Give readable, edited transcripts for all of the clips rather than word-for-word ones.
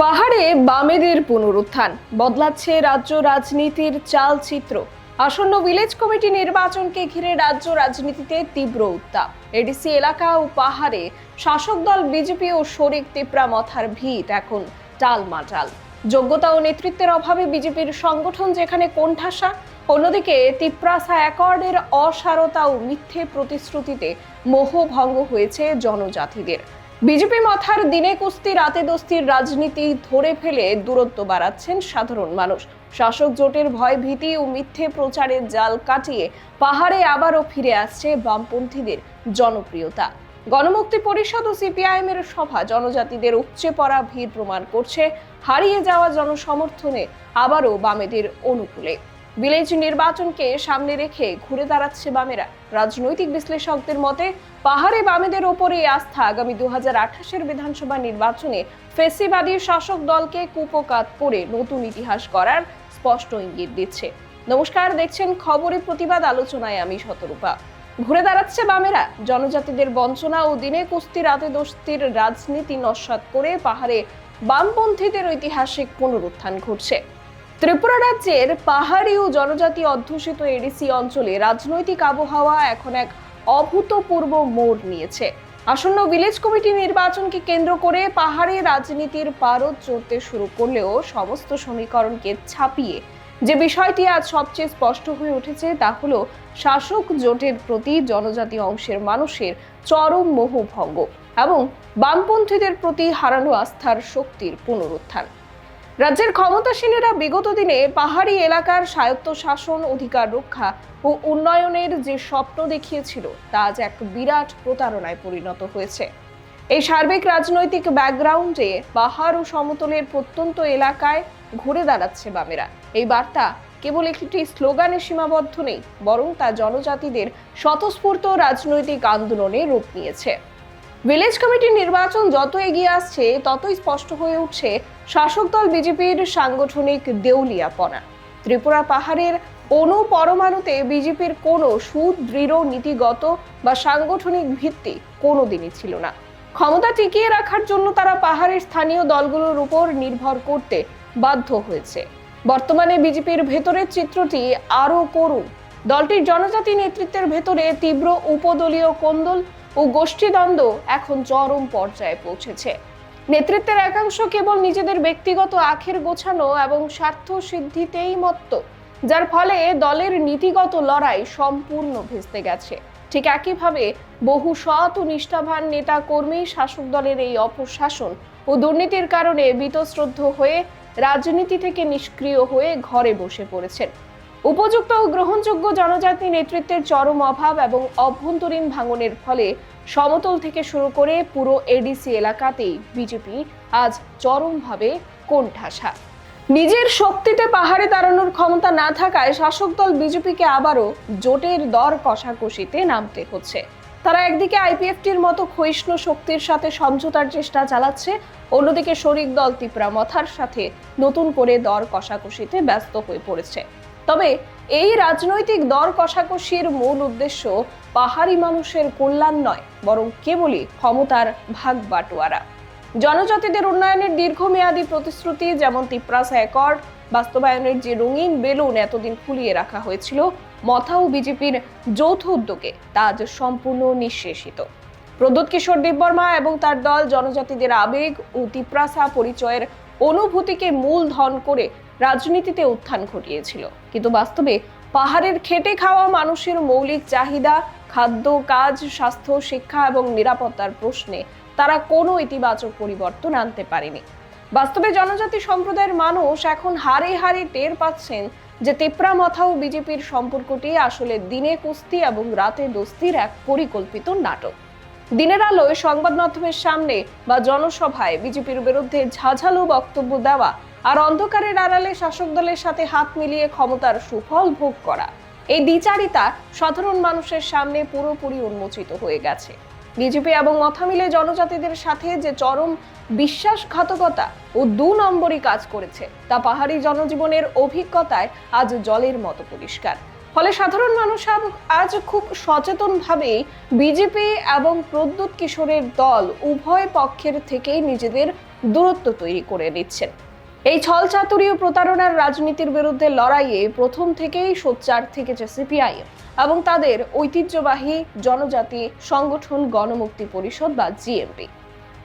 পাহাড়ে বামেদের পুনরুত্থান বদলাচ্ছে রাজ্য রাজনীতির চালচিত্র। আসন্ন ভিলেজ কমিটি নির্বাচনকে ঘিরে রাজ্য রাজনীতিতে তীব্র উত্তাপ। এডিসি এলাকা ও পাহাড়ে শাসক দল বিজেপি ও শরিক তিপ্রা মথার ভিত এখন টালমাটাল। যোগ্যতা ও নেতৃত্বের অভাবে বিজেপির সংগঠন যেখানে কোণঠাসা, অন্যদিকে তিপ্রাসা অ্যাকর্ডের অসারতা ও মিথ্যে প্রতিশ্রুতিতে মোহভঙ্গ হয়েছে জনজাতিদের। বিজেপি মাথার দিনে কুস্তি রাতে দস্তির রাজনীতি ধরে ফেলে দূরত্ব বাড়াচ্ছেন সাধারণ মানুষ। শাসক জোটের ভয় ভীতি ও মিথ্যে প্রচারের জাল কাটিয়ে পাহাড়ে আবারও ফিরে আসছে বামপন্থীদের জনপ্রিয়তা। গণমুক্তি পরিষদ ও সিপিআইএম এর সভা জনজাতিদের উপচে পড়া ভিড় প্রমাণ করছে হারিয়ে যাওয়া জনসমর্থনে আবারও বামেদের অনুকূলে। ভিলেজ নির্বাচনকে সামনে রেখে ঘুরে দাঁড়াচ্ছে বামেরা। রাজনৈতিক বিশ্লেষকদের মতে পাহাড়ে বামেদের ওপরে আস্থা আগামী 2028 বিধানসভা নির্বাচনে ফেসিবাদী শাসক দলকে কুপকাত করে নতুন ইতিহাস গড়ার স্পষ্ট ইঙ্গিত দিচ্ছে। নমস্কার, দেখছেন খবরে প্রতিবাদ, আলোচনায় আমি শতরূপা। ঘুরে দাঁড়াচ্ছে বামেরা। জনজাতিদের বঞ্চনা ও দিনে কুস্তি রাতে দস্তির রাজনীতি নস্যাৎ করে পাহাড়ে বামপন্থীদের ঐতিহাসিক পুনরুত্থান ঘটছে। ত্রিপুরা রাজ্যের পাহাড়ি ও জনজাতি অধ্যুষিত এডিসি অঞ্চলে রাজনৈতিক আবহাওয়া এখন এক অভূতপূর্ব মোড় নিয়েছে। আসন্ন ভিলেজ কমিটি নির্বাচনকে কেন্দ্র করে পাহাড়ে রাজনীতির পারদ চড়তে শুরু করলেও সমস্ত সমীকরণকে ছাপিয়ে যে বিষয়টি আজ সবচেয়ে স্পষ্ট হয়ে উঠেছে তা হলো শাসক জোটের প্রতি জনজাতি অংশের মানুষের চরম মোহভঙ্গ এবং বামপন্থীদের প্রতি হারানো আস্থার শক্তির পুনরুত্থান। রাজ্যের ক্ষমতাসীনেরা বিগত দিনে পাহাড়ি এলাকার স্বায়ত্তশাসন, অধিকার রক্ষা ও উন্নয়নের যে স্বপ্ন দেখিয়েছিল তা আজ এক বিরাট প্রতারণায় পরিণত হয়েছে। এই সার্বিক রাজনৈতিক ব্যাকগ্রাউন্ডে পাহাড় ও সমতলের প্রত্যন্ত এলাকায় ঘুরে দাঁড়াচ্ছে বামেরা। এই বার্তা কেবল একটি স্লোগানে সীমাবদ্ধ নেই, বরং তা জনজাতিদের স্বতঃস্ফূর্ত রাজনৈতিক আন্দোলনে রূপ নিয়েছে। ভিলেজ কমিটির নির্বাচন যত এগিয়ে আসছে ততই স্পষ্ট হয়ে উঠছে শাসক দল বিজেপির সাংগঠনিক দেউলিয়াপনা। ত্রিপুরা পাহাড়ের পরমাণুতে বিজেপির কোনো সুদৃঢ় নীতিগত বা সাংগঠনিক ভিত্তি কোনোদিনই ছিল না। ক্ষমতা টিকিয়ে রাখার জন্য তারা পাহাড়ের স্থানীয় দলগুলোর উপর নির্ভর করতে বাধ্য হয়েছে। বর্তমানে বিজেপির ভেতরের চিত্রটি আরো করুণ। দলটির জনজাতি নেতৃত্বের ভেতরে তীব্র উপদলীয় কোন্দল ও গোষ্ঠীদ্বন্দ্ব এখন চরম পর্যায়ে পৌঁছেছে। নেতৃত্বের একাংশ কেবল নিজেদের ব্যক্তিগত আখের গোছানো এবং স্বার্থ সিদ্ধিতেই মত্ত, যার ফলে দলের নীতিগত লড়াই সম্পূর্ণ ভেস্তে গেছে। ঠিক একইভাবে বহু সৎ ও নিষ্ঠাবান নেতা কর্মী শাসক দলের এই অপশাসন ও দুর্নীতির কারণে বীতশ্রদ্ধ হয়ে রাজনীতি থেকে নিষ্ক্রিয় হয়ে ঘরে বসে পড়েছেন। উপযুক্ত ও গ্রহণযোগ্য জনজাতি নেতৃত্বের চরম অভাব এবং অভ্যন্তরীণ ভাঙনের ফলে সমতল থেকে শুরু করে পুরো এডিসি এলাকাতেই বিজেপি আজ চরমভাবে কোণঠাসা। নিজের শক্তিতে পাহাড়ে দাঁড়ানোর ক্ষমতা না থাকায় শাসক দল বিজেপিকে আবারও জোটের দর কষাকষিতে নামতে হচ্ছে। তারা একদিকে আইপিএফটির মতো ক্ষয়িষ্ণু শক্তির সাথে সমঝোতার চেষ্টা চালাচ্ছে, অন্যদিকে শরিক দল তিপ্রা মথার সাথে নতুন করে দর কষাকষিতে ব্যস্ত হয়ে পড়েছে। তবে এই রাজনৈতিক দর কষাকষির মূল উদ্দেশ্য পাহাড়ি মানুষের কল্যাণ নয়, বরং কেবলই ক্ষমতার ভাগ বাটোয়ারা। জনজাতিদের উন্নয়নের দীর্ঘমেয়াদী প্রতিশ্রুতি যেমন তিপ্রাসা অ্যাকর্ড বাস্তবায়নের যে রঙিন বেলুন এতদিন ফুলিয়ে রাখা হয়েছিল মথা ও বিজেপির যৌথ উদ্যোগে, তা আজ সম্পূর্ণ নিঃশেষিত। প্রদ্যোৎ কিশোর দেববর্মা এবং তার দল জনজাতিদের আবেগ ও তিপ্রাসা পরিচয়ের অনুভূতিকে মূলধন করে রাজনীতিতে উত্থান ঘটিয়েছিল, কিন্তু বাস্তবে পাহাড়ের খেটে খাওয়া মানুষের মৌলিক চাহিদা, খাদ্য, কাজ, স্বাস্থ্য, শিক্ষা এবং নিরাপত্তার প্রশ্নে তারা কোনো ইতিবাচক পরিবর্তন আনতে পারেনি। বাস্তবে জনজাতি সম্প্রদায়ের মানুষ এখন হারে হারে টের পাচ্ছেন যে তিপ্রা মথা ও বিজেপির সম্পর্কটি আসলে দিনে কুস্তি এবং রাতে দস্তির এক পরিকল্পিত নাটক। দিনের আলোয় সংবাদ মাধ্যমের সামনে বা জনসভায় বিজেপির বিরুদ্ধে ঝাঝালো বক্তব্য দেওয়া আর অন্ধকারের আড়ালে শাসক দলের সাথে হাত মিলিয়ে ক্ষমতার সুফল ভোগ করা, এই দ্বিচারিতা সাধারণ মানুষের সামনে পুরোপুরি উন্মোচিত হয়ে গেছে। বিজেপি এবং মথা মিলে জনজাতিদের সাথে যে চরম বিশ্বাসঘাতকতা ও 2 নম্বরই কাজ করেছে তা পাহাড়ি জনজীবনের অভিজ্ঞতায় আজ জলের মতো পরিষ্কার। ফলে সাধারণ মানুষ আজ খুব সচেতনভাবে বিজেপি এবং প্রদ্যোৎ কিশোরের দল উভয় পক্ষের থেকেই নিজেদের দূরত্ব তৈরি করে নিচ্ছেন। এই ছলচাতুরী ও প্রতারণার রাজনীতির বিরুদ্ধে লড়াইয়ে প্রথম থেকেই সোচ্চার থেকেছে সিপিআইএম এবং তাদের ঐতিহ্যবাহী জনজাতি সংগঠন গণমুক্তি পরিষদ বা জিএমপি।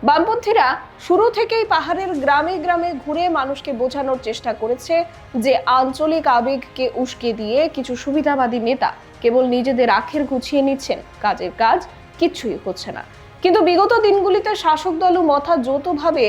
বামপন্থীরা শুরু থেকেই পাহাড়ের গ্রামে গ্রামে ঘুরে মানুষকে বোঝানোর চেষ্টা করেছে যে আঞ্চলিক আবেগকে উস্কে দিয়ে কিছু সুবিধাবাদী নেতা কেবল নিজেদের আখের গুছিয়ে নিচ্ছেন, কাজের কাজ কিচ্ছুই হচ্ছে না। কিন্তু বিগত দিনগুলিতে শাসক দল ও মথা যৌথভাবে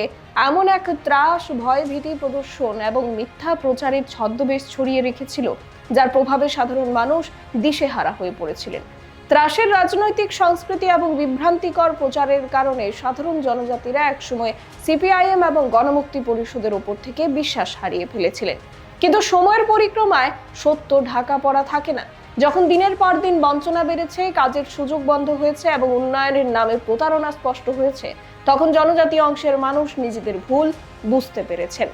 এমন এক ত্রাস, ভয়, ভীতি প্রদর্শন এবং মিথ্যা প্রচারের ছদ্মবেশ ছড়িয়ে রেখেছিল, যার প্রভাবে সাধারণ মানুষ দিশেহারা হয়ে পড়েছিলেন। ত্রাসের রাজনৈতিক সংস্কৃতি এবং বিভ্রান্তিকর প্রচারের কারণে সাধারণ জনজাতিরা একসময় সিপিআইএম এবং গণমুক্তি পরিষদের উপর থেকে বিশ্বাস হারিয়ে ফেলেছিলেন। কিন্তু সময়ের পরিক্রমায় সত্য ঢাকা পড়া থাকে না। যখন দিনের পর দিন বঞ্চনা বেড়েছে, কাজের সুযোগ বন্ধ হয়েছে এবং উন্নয়নের নামে প্রতারণা স্পষ্ট হয়েছে, তখন জনজাতি অংশের মানুষ নিজেদের ভুল বুঝতে পেরেছেন।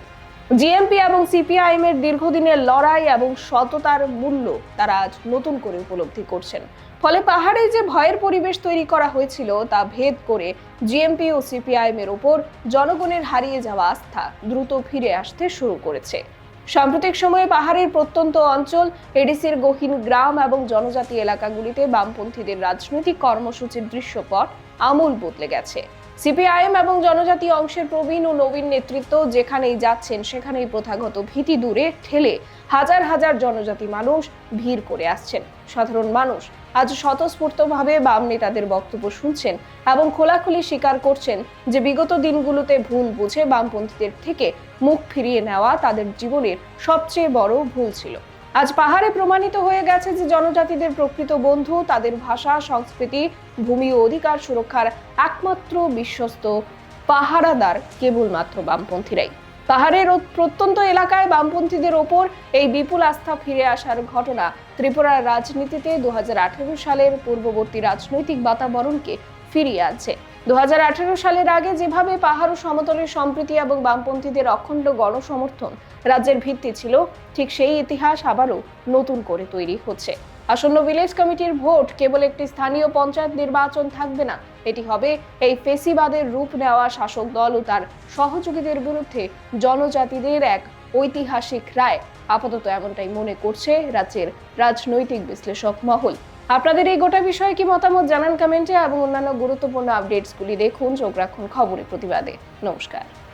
জিএমপি এবং সিপিআইএম এর দীর্ঘদিনের লড়াই এবং সততার মূল্য তারা আজ নতুন করে উপলব্ধি করছেন। ফলে পাহাড়ে যে ভয়ের পরিবেশ তৈরি করা হয়েছিল তা ভেদ করে জিএমপি ও সিপিআইএম এর উপর জনগণের হারিয়ে যাওয়া আস্থা দ্রুত ফিরে আসতে শুরু করেছে। সাম্প্রতিক সময়ে পাহাড়ের প্রত্যন্ত অঞ্চল, এডিসির গহীন গ্রাম এবং জনজাতি এলাকাগুলিতে বামপন্থীদের রাজনৈতিক কর্মসূচির দৃশ্যপট আমূল বদলে গেছে। সিপিআইএম এবং জনজাতি অংশের প্রবীণ ও নবীন নেতৃত্ব যেখানেই যাচ্ছেন সেখানেই প্রথাগত ভীতি দূরে ঠেলে হাজার হাজার জনজাতি মানুষ ভিড় করে আসছেন। সাধারণ মানুষ আজ স্বতঃস্ফূর্তভাবে বাম নেতাদের বক্তব্য শুনছেন এবং খোলাখুলি স্বীকার করছেন যে বিগত দিনগুলোতে ভুল বুঝে বামপন্থীদের থেকে মুখ ফিরিয়ে নেওয়া তাদের জীবনের সবচেয়ে বড় ভুল ছিল। আজ পাহাড়ে প্রমাণিত হয়ে গেছে যে জনজাতিদের প্রকৃত বন্ধু, তাদের ভাষা, সংস্কৃতি, ভূমি ও অধিকার সুরক্ষার একমাত্র বিশ্বস্ত পাহারাদার কেবলমাত্র বামপন্থীরাই। পাহাড়ের প্রত্যন্ত এলাকায় বামপন্থীদের ওপর এই বিপুল আস্থা ফিরে আসার ঘটনা ত্রিপুরার রাজনীতিতে 2018 সালের পূর্ববর্তী রাজনৈতিক বাতাবরণকে ফিরিয়ে আনছে। 2018 সালের আগে যেভাবে পাহাড় ও সমতলের সম্প্রীতি এবং বামপন্থীদের অখণ্ড গণসমর্থন রাজ্যের ভিত্তি ছিল, ঠিক সেই ইতিহাস আবারও নতুন করে তৈরি হচ্ছে। আসন্ন ভিলেজ কমিটির ভোট কেবল একটি স্থানীয় পঞ্চায়েত নির্বাচন থাকবে না, এটি হবে এই ফেসিবাদের রূপ নেওয়া শাসক দল ও তার সহযোগীদের বিরুদ্ধে জনজাতিদের এক ঐতিহাসিক রায়। আপাতত এমনটাই মনে করছে রাজ্যের রাজনৈতিক বিশ্লেষক মহল। আপনাদের এই গোটা বিষয়ে কি মতামত জানান কমেন্টে এবং অন্যান্য গুরুত্বপূর্ণ আপডেটসগুলি দেখুন। চোখ রাখুন খবরের প্রতিবাদে। নমস্কার।